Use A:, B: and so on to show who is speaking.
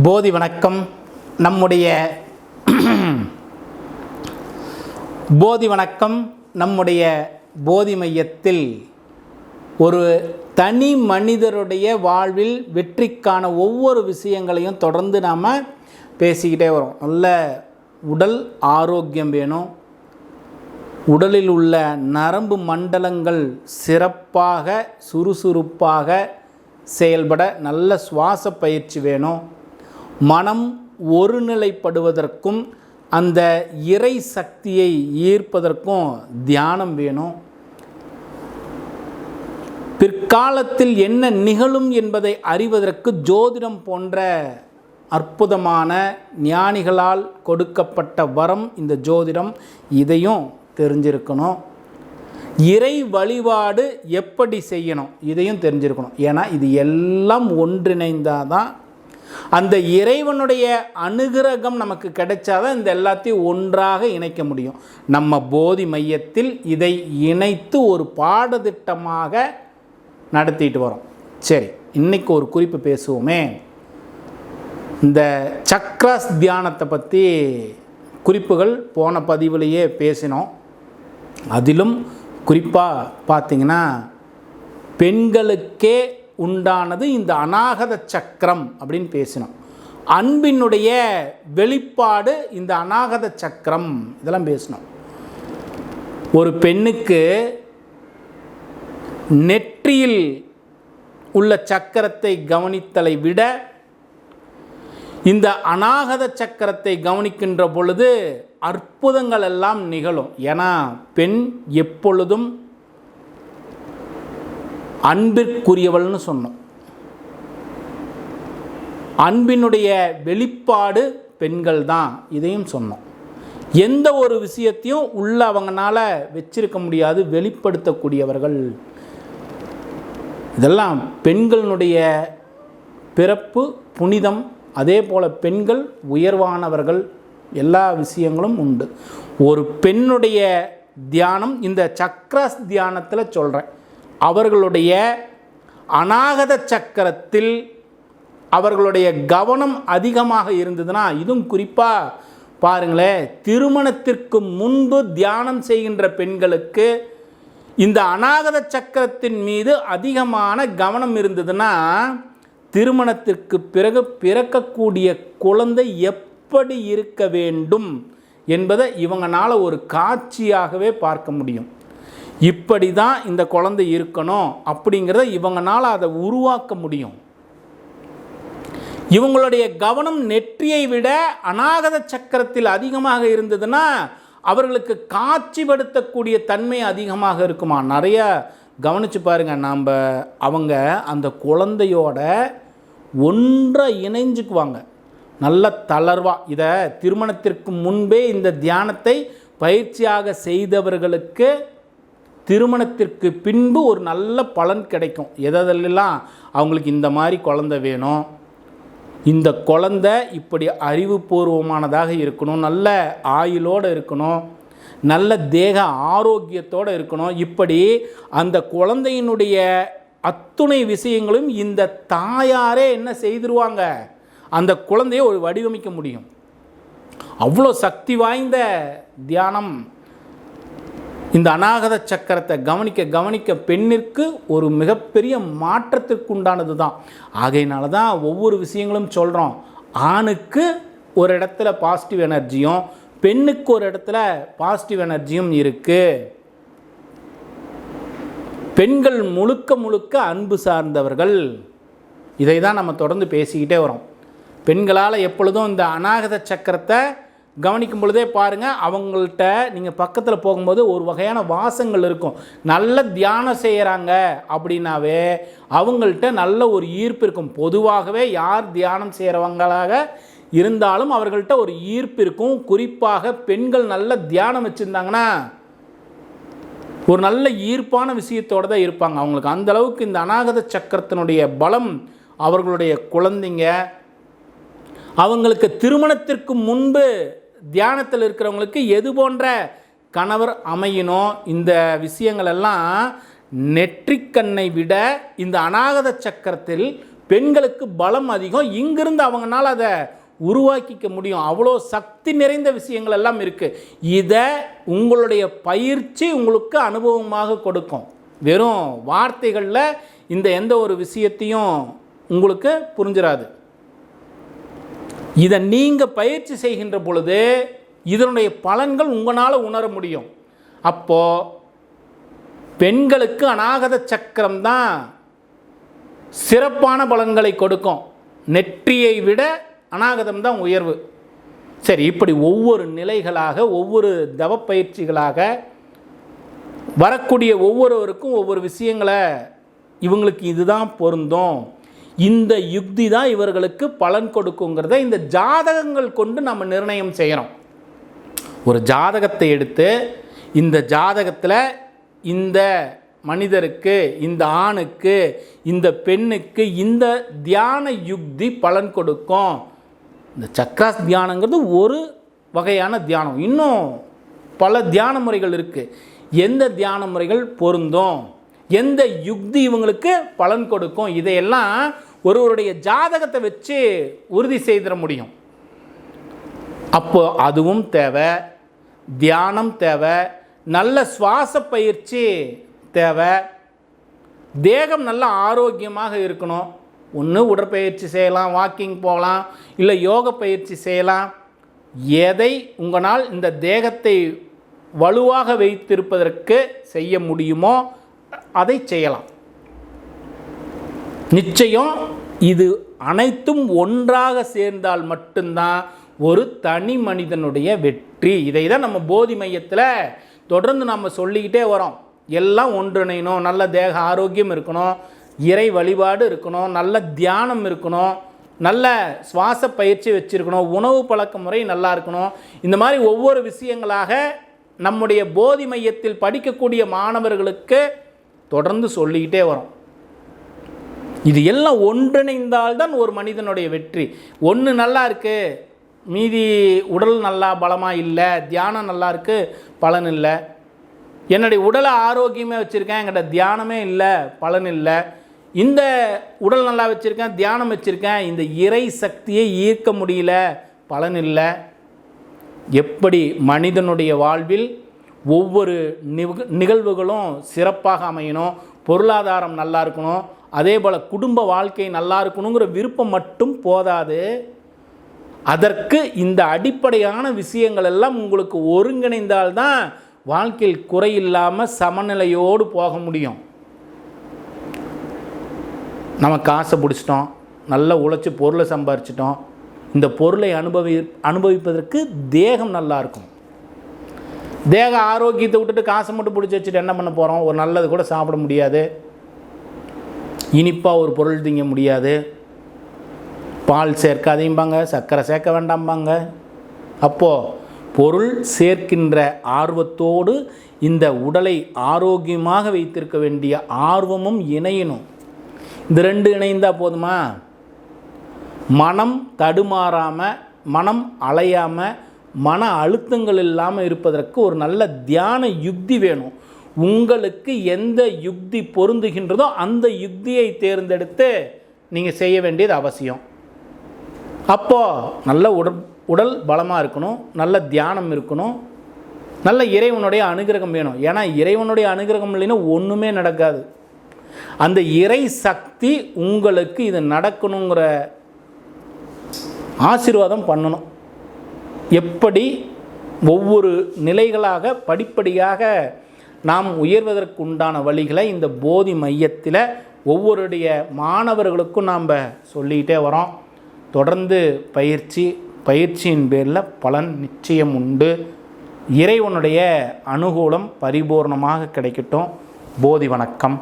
A: போதி வணக்கம். நம்முடைய போதி மையத்தில் ஒரு தனி மனிதருடைய வாழ்வில் வெற்றிக்கான ஒவ்வொரு விஷயங்களையும் தொடர்ந்து நாம் பேசிக்கிட்டே வரோம். நல்ல உடல் ஆரோக்கியம் வேணும், உடலில் உள்ள நரம்பு மண்டலங்கள் சிறப்பாக சுறுசுறுப்பாக செயல்பட நல்ல சுவாச பயிற்சி வேணும், மனம் ஒருநிலைப்படுவதற்கும் அந்த இறை சக்தியை ஈர்ப்பதற்கும் தியானம் வேணும், பிற்காலத்தில் என்ன நிகழும் என்பதை அறிவதற்கு ஜோதிடம் போன்ற அற்புதமான ஞானிகளால் கொடுக்கப்பட்ட வரம் இந்த ஜோதிடம். இதையும் தெரிஞ்சிருக்கணும். இறை வழிபாடு எப்படி செய்யணும் இதையும் தெரிஞ்சிருக்கணும். ஏன்னா இது எல்லாம் ஒன்றிணைந்தாதான் அந்த இறைவனுடைய அனுகிரகம் நமக்கு கிடைச்சாதான் இந்த எல்லாத்தையும் ஒன்றாக இணைக்க முடியும். நம்ம போதி மையத்தில் இதை இணைத்து ஒரு பாடத்திட்டமாக நடத்திட்டு வரோம். சரி, இன்னைக்கு ஒரு குறிப்பு பேசுவோமே. இந்த சக்ராஸ் தியானத்தை பற்றி குறிப்புகள் போன பதிவிலேயே பேசினோம். அதிலும் குறிப்பாக பார்த்திங்கன்னா பெண்களுக்கே உண்டானது இந்த அநாகத சக்கரம் அப்படின்னு பேசினோம். அன்பினுடைய வெளிப்பாடு இந்த அநாகத சக்கரம், இதெல்லாம் பேசினோம். ஒரு பெண்ணுக்கு நெற்றியில் உள்ள சக்கரத்தை கவனித்தலை விட இந்த அநாகத சக்கரத்தை கவனிக்கின்ற பொழுது அற்புதங்கள் எல்லாம் நிகழும். ஏன்னா பெண் எப்பொழுதும் அன்பிற்குரியவள்னு சொன்னோம். அன்பினுடைய வெளிப்பாடு பெண்கள் தான், இதையும் சொன்னோம். எந்த ஒரு விஷயத்தையும் உள்ள அவங்களால வச்சிருக்க முடியாது, வெளிப்படுத்தக்கூடியவர்கள். இதெல்லாம் பெண்களுடைய பிறப்பு புனிதம். அதே போல் பெண்கள் உயர்வானவர்கள், எல்லா விஷயங்களும் உண்டு. ஒரு பெண்ணுடைய தியானம் இந்த சக்ராஸ் தியானத்தில் சொல்கிறேன். அவர்களுடைய அநாகத சக்கரத்தில் அவர்களுடைய கவனம் அதிகமாக இருந்ததுன்னா, இதுவும் குறிப்பாக பாருங்களேன், திருமணத்திற்கு முன்பு தியானம் செய்கின்ற பெண்களுக்கு இந்த அநாகத சக்கரத்தின் மீது அதிகமான கவனம் இருந்ததுன்னா, திருமணத்திற்கு பிறகு பிறக்கக்கூடிய குழந்தை எப்படி இருக்க வேண்டும் என்பதை இவங்களால ஒரு காட்சியாகவே பார்க்க முடியும். இப்படி தான் இந்த குழந்தை இருக்கணும் அப்படிங்கிறத இவங்களால அதை உருவாக்க முடியும். இவங்களுடைய கவனம் நெற்றியை விட அநாகத சக்கரத்தில் அதிகமாக இருந்ததுன்னா அவர்களுக்கு காட்சிப்படுத்தக்கூடிய தன்மை அதிகமாக இருக்குமா. நிறைய கவனித்து பாருங்கள். அவங்க அந்த குழந்தையோட ஒன்றை இணைஞ்சுக்குவாங்க, நல்ல தளர்வாக. இதை திருமணத்திற்கு முன்பே இந்த தியானத்தை பயிற்சியாக செய்தவர்களுக்கு திருமணத்திற்கு பின்பு ஒரு நல்ல பலன் கிடைக்கும். எதெல்லாம் அவங்களுக்கு இந்த மாதிரி குழந்தை வேணும், இந்த குழந்தை இப்படி அறிவுபூர்வமானதாக இருக்கணும், நல்ல ஆயுளோடு இருக்கணும், நல்ல தேக ஆரோக்கியத்தோடு இருக்கணும், இப்படி அந்த குழந்தையினுடைய அத்துணை விஷயங்களும் இந்த தாயாரே என்ன செய்திருவாங்க, அந்த குழந்தையை ஒரு வடிவமைக்க முடியும். அவ்வளோ சக்தி வாய்ந்த தியானம். இந்த அநாகத சக்கரத்தை கவனிக்க கவனிக்க பெண்ணிற்கு ஒரு மிகப்பெரிய மாற்றத்திற்கு உண்டானது தான். ஆகையினால தான் ஒவ்வொரு விஷயங்களும் சொல்கிறோம். ஆணுக்கு ஒரு இடத்துல பாசிட்டிவ் எனர்ஜியும் பெண்ணுக்கு ஒரு இடத்துல பாசிட்டிவ் எனர்ஜியும் இருக்குது. பெண்கள் முழுக்க முழுக்க அன்பு சார்ந்தவர்கள். இதை தான் நம்ம தொடர்ந்து பேசிக்கிட்டே வரோம். பெண்களால் எப்பொழுதும் இந்த அநாகத சக்கரத்தை கவனிக்கும் பொழுதே பாருங்கள், அவங்கள்ட்ட நீங்கள் பக்கத்தில் போகும்போது ஒரு வகையான வாசங்கள் இருக்கும். நல்ல தியானம் செய்கிறாங்க அப்படின்னாவே அவங்கள்ட்ட நல்ல ஒரு ஈர்ப்பு இருக்கும். பொதுவாகவே யார் தியானம் செய்கிறவங்களாக இருந்தாலும் அவர்கள்ட்ட ஒரு ஈர்ப்பு இருக்கும். குறிப்பாக பெண்கள் நல்ல தியானம் வச்சுருந்தாங்கன்னா ஒரு நல்ல ஈர்ப்பான விஷயத்தோடு தான் இருப்பாங்க. அவங்களுக்கு அந்தளவுக்கு இந்த அநாகத சக்கரத்தினுடைய பலம். அவர்களுடைய குழந்தைங்க, அவங்களுக்கு திருமணத்திற்கு முன்பு தியானத்தில் இருக்கிறவங்களுக்கு எது போன்ற கணவர் அமையணும், இந்த விஷயங்கள் எல்லாம் நெற்றிக்கண்ணை விட இந்த அநாகத சக்கரத்தில் பெண்களுக்கு பலம் அதிகம். இங்கிருந்து அவங்களால அதை உருவாக்கிக்க முடியும். அவ்வளோ சக்தி நிறைந்த விஷயங்கள் எல்லாம் இருக்குது. இதை உங்களுடைய பயிற்சி உங்களுக்கு அனுபவமாக கொடுக்கும். வெறும் வார்த்தைகளில் இந்த எந்த ஒரு விஷயத்தையும் உங்களுக்கு புரிஞ்சிடாது. இதை நீங்கள் பயிற்சி செய்கின்ற பொழுது இதனுடைய பலன்கள் உங்களால் உணர முடியும். அப்போது பெண்களுக்கு அநாகத சக்கரம் தான் சிறப்பான பலன்களை கொடுக்கும். நெற்றியை விட அநாகதம் தான் உயர்வு. சரி, இப்படி ஒவ்வொரு நிலைகளாக ஒவ்வொரு தவப்பயிற்சிகளாக வரக்கூடிய ஒவ்வொருவருக்கும் ஒவ்வொரு விஷயங்களை இவங்களுக்கு இதுதான் பொருந்தும், இந்த யுக்தி தான் இவர்களுக்கு பலன் கொடுக்குங்கிறத இந்த ஜாதகங்கள் கொண்டு நம்ம நிர்ணயம் செய்கிறோம். ஒரு ஜாதகத்தை எடுத்து இந்த ஜாதகத்தில் இந்த மனிதருக்கு, இந்த ஆணுக்கு, இந்த பெண்ணுக்கு இந்த தியான யுக்தி பலன் கொடுக்கும். இந்த சக்ராஸ் தியானங்கிறது ஒரு வகையான தியானம். இன்னும் பல தியான முறைகள் இருக்குது. எந்த தியான முறைகள் பொருந்தும், எந்த யுக்தி இவங்களுக்கு பலன் கொடுக்கும், இதையெல்லாம் ஒருவருடைய ஜாதகத்தை வச்சு உறுதி செய்திட முடியும். அப்போ அதுவும் தேவை, தியானம் தேவை, நல்ல சுவாச பயிற்சி தேவை, தேகம் நல்ல ஆரோக்கியமாக இருக்கணும். ஒன்று உடற்பயிற்சி செய்யலாம், வாக்கிங் போகலாம், இல்லை யோக பயிற்சி செய்யலாம். எதை உங்களால் இந்த தேகத்தை வலுவாக வைத்திருப்பதற்கு செய்ய முடியுமோ அதை செய்யலாம். நிச்சயம் இது அனைத்தும் ஒன்றாக சேர்ந்தால் மட்டும்தான் ஒரு தனி மனிதனுடைய வெற்றி. இதை தான் நம்ம போதி மையத்தில் தொடர்ந்து நம்ம சொல்லிக்கிட்டே வரோம். எல்லாம் ஒன்றிணையணும், நல்ல தேக ஆரோக்கியம் இருக்கணும், இறை வழிபாடு இருக்கணும், நல்ல தியானம் இருக்கணும், நல்ல சுவாச பயிற்சி வச்சுருக்கணும், உணவு பழக்க முறை நல்லா இருக்கணும். இந்த மாதிரி ஒவ்வொரு விஷயங்களாக நம்முடைய போதி மையத்தில் படிக்கக்கூடிய மாணவர்களுக்கு தொடர்ந்து சொல்லிக்கிட்டே வரோம். இது எல்லாம் ஒன்றிணைந்தால்தான் ஒரு மனிதனுடைய வெற்றி. ஒன்று நல்லா இருக்குது, மீதி உடல் நல்லா பலமாக இல்லை, தியானம் நல்லா இருக்குது, பலன் இல்லை. என்னுடைய உடலை ஆரோக்கியமாக வச்சுருக்கேன், என்கிட்ட தியானமே இல்லை, பலன் இல்லை. இந்த உடல் நல்லா வச்சுருக்கேன், தியானம் வச்சுருக்கேன், இந்த இறை சக்தியை ஈர்க்க முடியல, பலன் இல்லை. எப்படி மனிதனுடைய வாழ்வில் ஒவ்வொரு நிகழ்வுகளும் சிறப்பாக அமையணும், பொருளாதாரம் நல்லா இருக்கணும், அதே போல் குடும்ப வாழ்க்கை நல்லா இருக்கணுங்கிற விருப்பம் மட்டும் போதாது. அதற்கு இந்த அடிப்படையான விஷயங்கள் எல்லாம் உங்களுக்கு ஒருங்கிணைந்தால்தான் வாழ்க்கையில் குறையில்லாமல் சமநிலையோடு போக முடியும். நம்ம காசை பிடிச்சிட்டோம், நல்லா உழைச்சி பொருளை சம்பாரிச்சிட்டோம், இந்த பொருளை அனுபவிப்பதற்கு தேகம் நல்லா இருக்கும். தேக ஆரோக்கியத்தை விட்டுட்டு காசை மட்டும் பிடிச்சி வச்சுட்டு என்ன பண்ண போகிறோம்? ஒரு நல்லது கூட சாப்பிட முடியாது, இனிப்பாக ஒரு பொருள் திங்க முடியாது, பால் சேர்க்காதீம்பாங்க, சர்க்கரை சேர்க்க வேண்டாம்பாங்க. அப்போது பொருள் சேர்க்கின்ற ஆர்வத்தோடு இந்த உடலை ஆரோக்கியமாக வைத்திருக்க வேண்டிய ஆர்வமும் இணையணும். இந்த ரெண்டு இணைந்தால் போதுமா? மனம் தடுமாறாமல், மனம் அலையாமல், மன அழுத்தங்கள் இல்லாமல் இருப்பதற்கு ஒரு நல்ல தியான யுக்தி வேணும். உங்களுக்கு எந்த யுக்தி பொருந்துகின்றதோ அந்த யுக்தியை தேர்ந்தெடுத்து நீங்கள் செய்ய வேண்டியது அவசியம். அப்போது நல்ல உடல் பலமாக இருக்கணும், நல்ல தியானம் இருக்கணும், நல்ல இறைவனுடைய அனுகிரகம் வேணும். ஏன்னா இறைவனுடைய அனுகிரகம் இல்லைன்னா ஒன்றுமே நடக்காது. அந்த இறை சக்தி உங்களுக்கு இது நடக்கணுங்கிற ஆசீர்வாதம் பண்ணணும். எப்படி ஒவ்வொரு நிலைகளாக படிப்படியாக நாம் உயர்வதற்கு உண்டான வழிகளை இந்த போதி மையத்தில் ஒவ்வொருடைய மாணவர்களுக்கும் நாம் சொல்லிக்கிட்டே வரோம். தொடர்ந்து பயிற்சியின் பேரில் பலன் நிச்சயம் உண்டு. இறைவனுடைய அனுகூலம் பரிபூர்ணமாக கிடைக்கட்டும். போதி வணக்கம்.